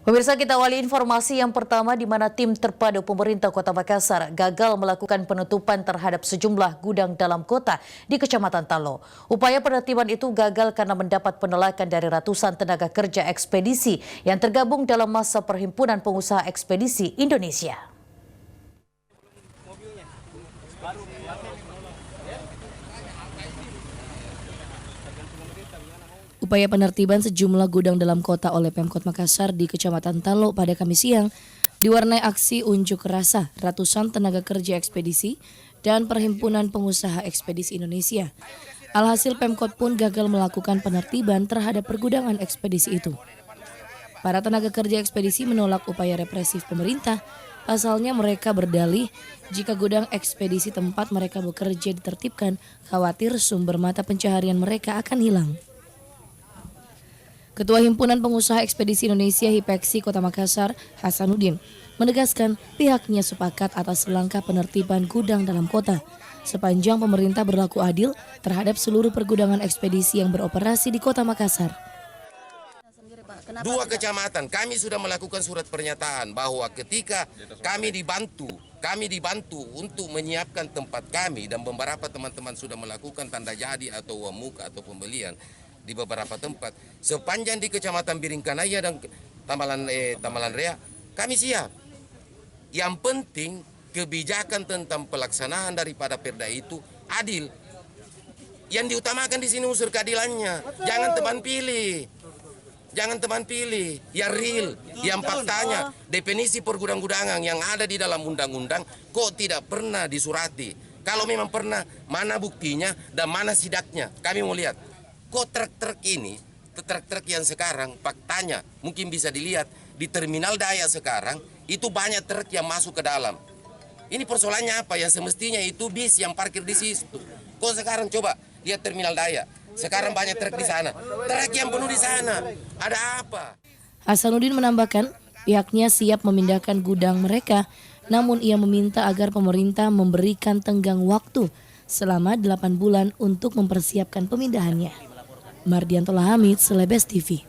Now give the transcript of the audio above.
Pemirsa, kita awali informasi yang pertama di mana tim terpadu pemerintah Kota Makassar gagal melakukan penutupan terhadap sejumlah gudang dalam kota di Kecamatan Talo. Upaya penertiban itu gagal karena mendapat penolakan dari ratusan tenaga kerja ekspedisi yang tergabung dalam masa Perhimpunan Pengusaha Ekspedisi Indonesia. Upaya penertiban sejumlah gudang dalam kota oleh Pemkot Makassar di Kecamatan Talo pada Kamis siang diwarnai aksi unjuk rasa ratusan tenaga kerja ekspedisi dan Perhimpunan Pengusaha Ekspedisi Indonesia. Alhasil Pemkot pun gagal melakukan penertiban terhadap pergudangan ekspedisi itu. Para tenaga kerja ekspedisi menolak upaya represif pemerintah. Pasalnya mereka berdalih jika gudang ekspedisi tempat mereka bekerja ditertibkan, khawatir sumber mata pencaharian mereka akan hilang. Ketua Himpunan Pengusaha Ekspedisi Indonesia HIPEKSI Kota Makassar, Hasanuddin, menegaskan pihaknya sepakat atas langkah penertiban gudang dalam kota, sepanjang pemerintah berlaku adil terhadap seluruh pergudangan ekspedisi yang beroperasi di Kota Makassar. Dua kecamatan, kami sudah melakukan surat pernyataan bahwa ketika kami dibantu untuk menyiapkan tempat kami dan beberapa teman-teman sudah melakukan tanda jadi atau uang muka atau pembelian di beberapa tempat sepanjang di Kecamatan Biringkanaya dan Tamalan Rea, kami siap. Yang penting kebijakan tentang pelaksanaan daripada perda itu adil. Yang diutamakan di sini unsur keadilannya. Jangan teman pilih, yang real, yang faktanya. Definisi pergudang-gudangan yang ada di dalam undang-undang kok tidak pernah disurati. Kalau memang pernah, mana buktinya dan mana sidaknya? Kami mau lihat. Kok truk-truk ini, truk-truk yang sekarang faktanya mungkin bisa dilihat di Terminal Daya sekarang itu banyak truk yang masuk ke dalam. Ini persoalannya apa? Yang semestinya itu bis yang parkir di situ. Kok sekarang coba lihat Terminal Daya. Sekarang banyak truk di sana. Truk yang penuh di sana. Ada apa? Hasanuddin menambahkan pihaknya siap memindahkan gudang mereka, namun ia meminta agar pemerintah memberikan tenggang waktu selama 8 bulan untuk mempersiapkan pemindahannya. Mardianto Lahamid, Celebes TV.